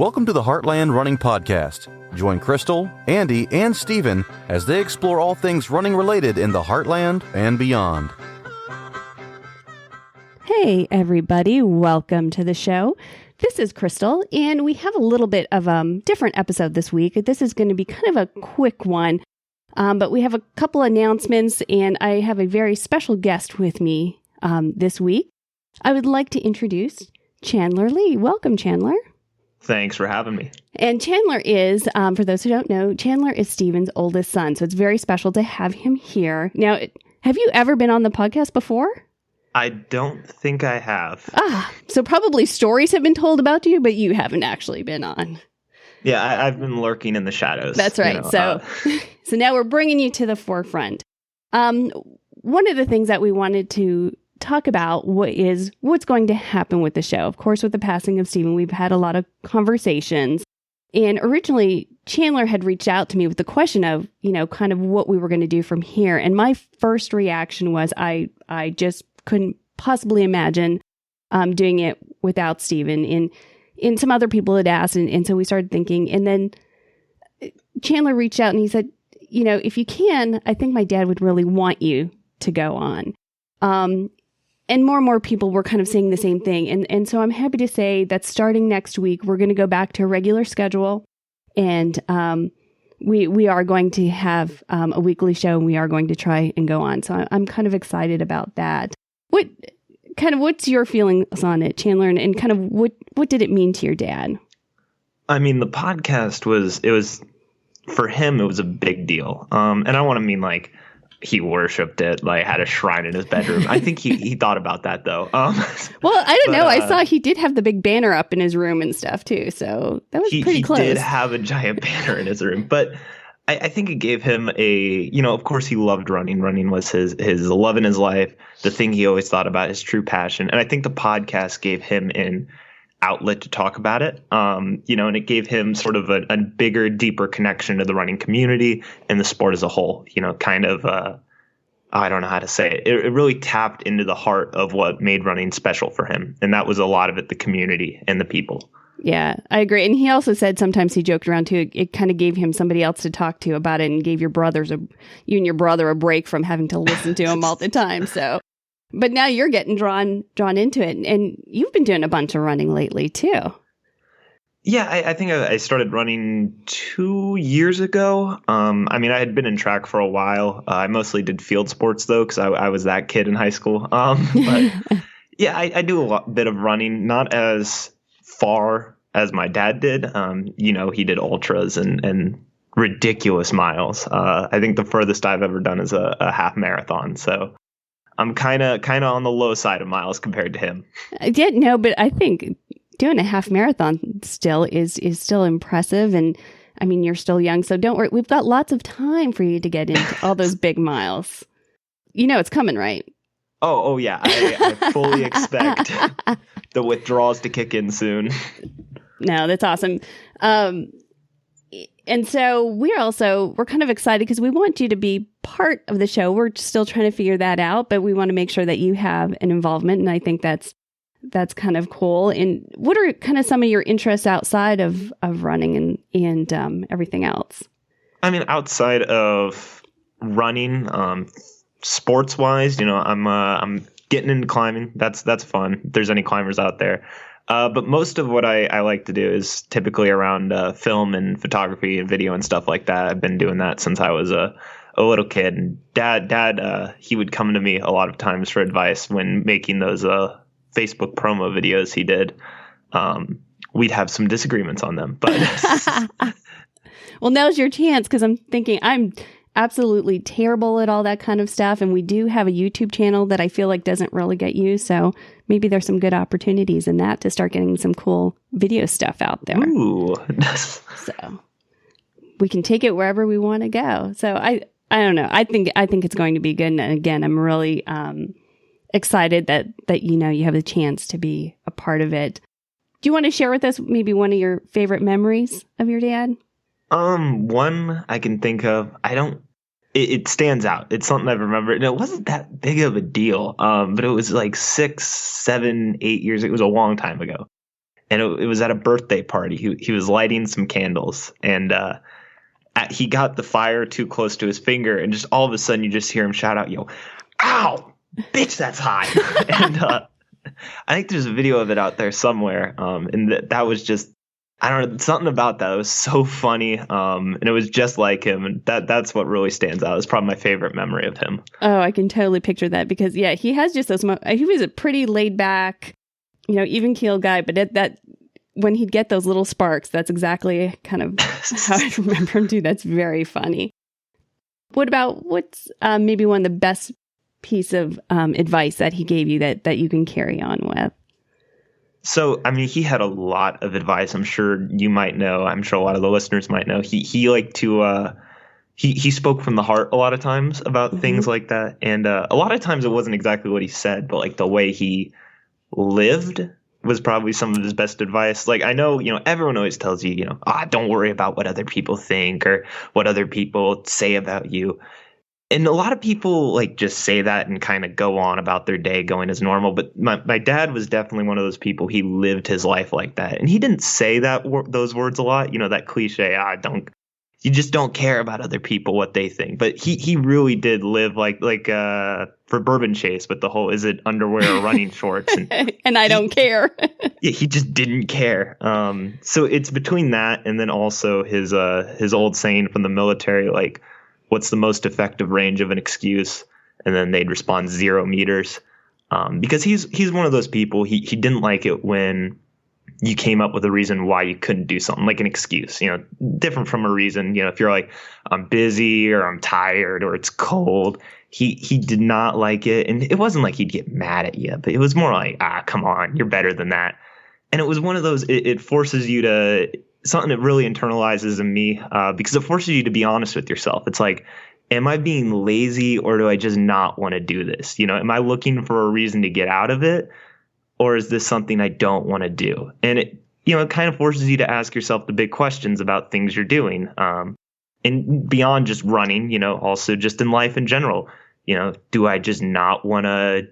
Welcome to the Heartland Running Podcast. Join Krystal, Andy, and Steven as they explore all things running related in the Heartland and beyond. Hey, everybody. Welcome to the show. This is Krystal, and we have a little bit of a different episode this week. This is going to be kind of a quick one, but we have a couple announcements, and I have a very special guest with me this week. I would like to introduce Chandler Lee. Welcome, Chandler. Thanks for having me. And Chandler is, for those who don't know, Chandler is Steven's oldest son, so it's very special to have him here. Now, have you ever been on the podcast before? I don't think I have. So probably stories have been told about you, but you haven't actually been on. Yeah, I've been lurking in the shadows. That's right. So now we're bringing you to the forefront. One of the things that we wanted to talk about what's going to happen with the show. Of course, with the passing of Steven, we've had a lot of conversations. And originally, Chandler had reached out to me with the question of, kind of what we were going to do from here. And my first reaction was I just couldn't possibly imagine doing it without Steven. And some other people had asked. And so we started thinking. And then Chandler reached out and he said, if you can, I think my dad would really want you to go on. And more people were kind of saying the same thing. And so I'm happy to say that starting next week, we're going to go back to a regular schedule. And we are going to have a weekly show, and we are going to try and go on. So I'm kind of excited about that. What's your feelings on it, Chandler? And kind of what did it mean to your dad? I mean, the podcast was for him, it was a big deal. And I don't want to mean like he worshipped it, like had a shrine in his bedroom. I think he thought about that though. Well, I don't know. I saw he did have the big banner up in his room and stuff too. So that was pretty close. He did have a giant banner in his room, but I think it gave him of course he loved running. Running was his love in his life, the thing he always thought about, his true passion. And I think the podcast gave him an outlet to talk about it, and it gave him sort of a bigger, deeper connection to the running community and the sport as a whole, I don't know how to say it. It really tapped into the heart of what made running special for him. And that was a lot of it, the community and the people. Yeah, I agree. And he also said sometimes he joked around too. It kind of gave him somebody else to talk to about it and gave you and your brother a break from having to listen to him all the time. So, but now you're getting drawn into it, and you've been doing a bunch of running lately too. Yeah, I think I started running 2 years ago. I had been in track for a while. I mostly did field sports though, because I was that kid in high school. But yeah, I do a bit of running, not as far as my dad did. He did ultras and ridiculous miles. I think the furthest I've ever done is a half marathon. So I'm kind of on the low side of miles compared to him. I didn't know, but I think doing a half marathon still is still impressive. And I mean, you're still young, so don't worry. We've got lots of time for you to get into all those big miles. It's coming, right? Oh yeah. I fully expect the withdrawals to kick in soon. No, that's awesome. And so we're kind of excited because we want you to be part of the show. We're still trying to figure that out, but we want to make sure that you have an involvement. And I think that's kind of cool. And what are kind of some of your interests outside of running and everything else? I mean, outside of running, sports wise, I'm getting into climbing. That's fun. If there's any climbers out there. But most of what I like to do is typically around film and photography and video and stuff like that. I've been doing that since I was a little kid. And dad, he would come to me a lot of times for advice when making those Facebook promo videos he did. We'd have some disagreements on them, but well, now's your chance, because I'm thinking I'm absolutely terrible at all that kind of stuff. And we do have a YouTube channel that I feel like doesn't really get used. So maybe there's some good opportunities in that to start getting some cool video stuff out there. Ooh. So we can take it wherever we want to go. So I don't know. I think it's going to be good. And again, I'm really excited that you have the chance to be a part of it. Do you want to share with us maybe one of your favorite memories of your dad? One I can think of. It stands out. It's something I've remembered. And it wasn't that big of a deal. But it was like 6, 7, 8 years. It was a long time ago. and it was at a birthday party. He was lighting some candles, and he got the fire too close to his finger, and just all of a sudden you just hear him shout out, "Ow, bitch, that's hot!" And I think there's a video of it out there somewhere, and that was just, I don't know, something about that. It was so funny, and it was just like him, and that's what really stands out. It's probably my favorite memory of him. Oh, I can totally picture that, because he has just those. He was a pretty laid back, even keel guy, but that when he'd get those little sparks, that's exactly kind of how I remember him too. That's very funny. What's maybe one of the best piece of advice that he gave you that you can carry on with? So, I mean, he had a lot of advice. I'm sure you might know. I'm sure a lot of the listeners might know. He liked to he spoke from the heart a lot of times about things like that. And a lot of times it wasn't exactly what he said, but like the way he lived was probably some of his best advice. Like, I know, everyone always tells you, don't worry about what other people think or what other people say about you. And a lot of people like just say that and kind of go on about their day going as normal. But my dad was definitely one of those people. He lived his life like that. And he didn't say those words a lot, that cliche, you just don't care about other people, what they think. But he really did live like for Bourbon Chase with the whole, is it underwear or running shorts? And I don't care. Yeah, he just didn't care. So it's between that and then also his old saying from the military, like, what's the most effective range of an excuse? And then they'd respond 0 meters. Because he's one of those people, he didn't like it when you came up with a reason why you couldn't do something, like an excuse, different from a reason. If you're like, I'm busy or I'm tired or it's cold, he did not like it. And it wasn't like he'd get mad at you, but it was more like, come on, you're better than that. And it was one of those, it forces you to, something that really internalizes in me, because it forces you to be honest with yourself. It's like, am I being lazy or do I just not want to do this? Am I looking for a reason to get out of it? Or is this something I don't want to do? And it kind of forces you to ask yourself the big questions about things you're doing. And beyond just running, also just in life in general, do I just not want to,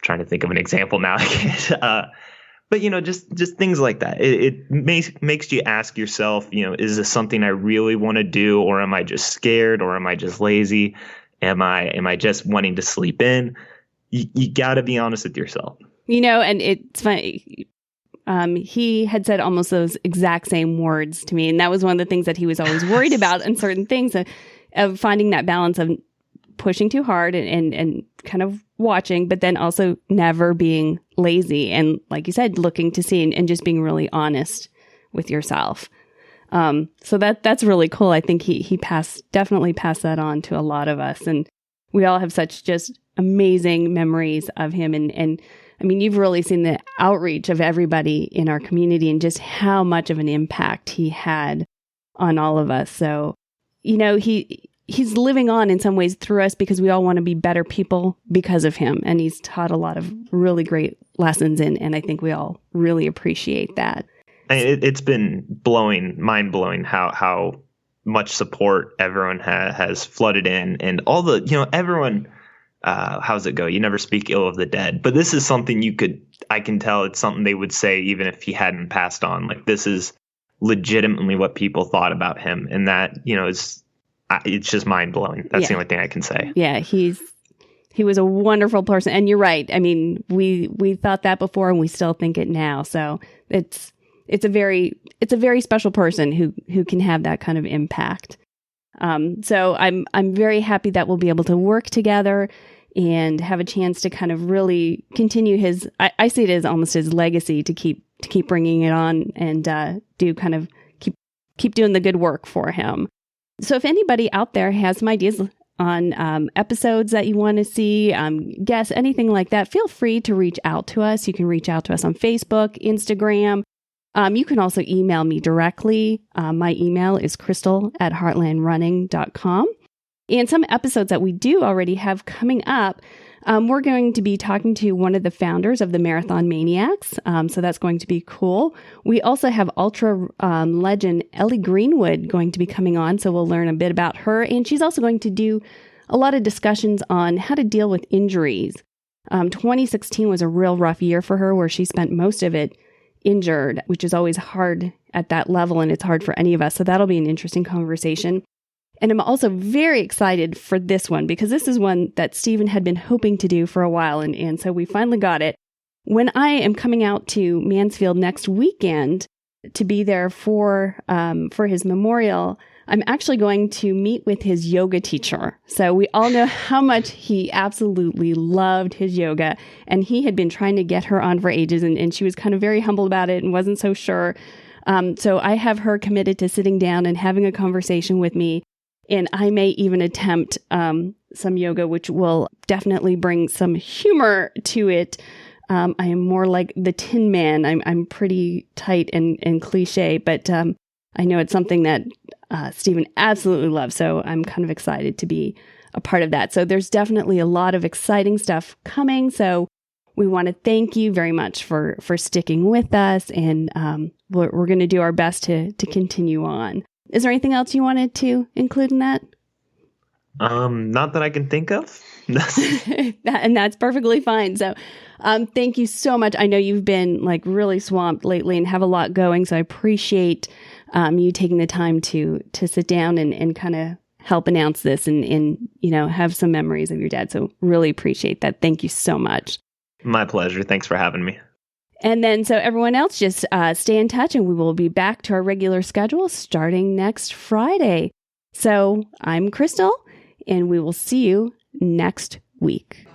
trying to think of an example now. But, just things like that. It makes you ask yourself, is this something I really want to do? Or am I just scared? Or am I just lazy? Am I just wanting to sleep in? You got to be honest with yourself. And it's funny. He had said almost those exact same words to me. And that was one of the things that he was always worried about in certain things, of finding that balance of pushing too hard and kind of watching, but then also never being lazy. And like you said, looking to see and just being really honest with yourself. So that's really cool. I think he definitely passed that on to a lot of us. And we all have such just amazing memories of him. And I mean, you've really seen the outreach of everybody in our community and just how much of an impact he had on all of us. So, he's living on in some ways through us because we all want to be better people because of him. And he's taught a lot of really great lessons, and I think we all really appreciate that. It's been mind-blowing how much support everyone has flooded in, and all the, everyone, how's it go? You never speak ill of the dead. But this is something I can tell it's something they would say even if he hadn't passed on. Like, this is legitimately what people thought about him. And that, it's just mind-blowing. That's the only thing I can say. Yeah, he was a wonderful person. And you're right. I mean, we thought that before and we still think it now. So it's a very special person who can have that kind of impact. So I'm very happy that we'll be able to work together and have a chance to kind of really continue his, I see it as almost his legacy to keep bringing it on and keep doing the good work for him. So if anybody out there has some ideas on episodes that you want to see, guests, anything like that, feel free to reach out to us. You can reach out to us on Facebook, Instagram. You can also email me directly. My email is krystal@heartlandrunning.com. And some episodes that we do already have coming up, we're going to be talking to one of the founders of the Marathon Maniacs. So that's going to be cool. We also have ultra legend Ellie Greenwood going to be coming on. So we'll learn a bit about her. And she's also going to do a lot of discussions on how to deal with injuries. 2016 was a real rough year for her, where she spent most of it injured, which is always hard at that level, and it's hard for any of us. So that'll be an interesting conversation. And I'm also very excited for this one because this is one that Stephen had been hoping to do for a while, and so we finally got it. When I am coming out to Mansfield next weekend to be there for his memorial, I'm actually going to meet with his yoga teacher. So we all know how much he absolutely loved his yoga, and he had been trying to get her on for ages, and she was kind of very humble about it and wasn't so sure. So I have her committed to sitting down and having a conversation with me, and I may even attempt some yoga, which will definitely bring some humor to it. I am more like the Tin Man. I'm pretty tight and cliche, but I know it's something that Stephen absolutely loves, so I'm kind of excited to be a part of that. So there's definitely a lot of exciting stuff coming. So we want to thank you very much for sticking with us, and we're going to do our best to continue on. Is there anything else you wanted to include in that? Not that I can think of. And that's perfectly fine. So thank you so much. I know you've been like really swamped lately and have a lot going. So I appreciate you taking the time to sit down and kind of help announce this and have some memories of your dad. So really appreciate that. Thank you so much. My pleasure. Thanks for having me. And then so everyone else, just stay in touch, and we will be back to our regular schedule starting next Friday. So I'm Krystal, and we will see you next week.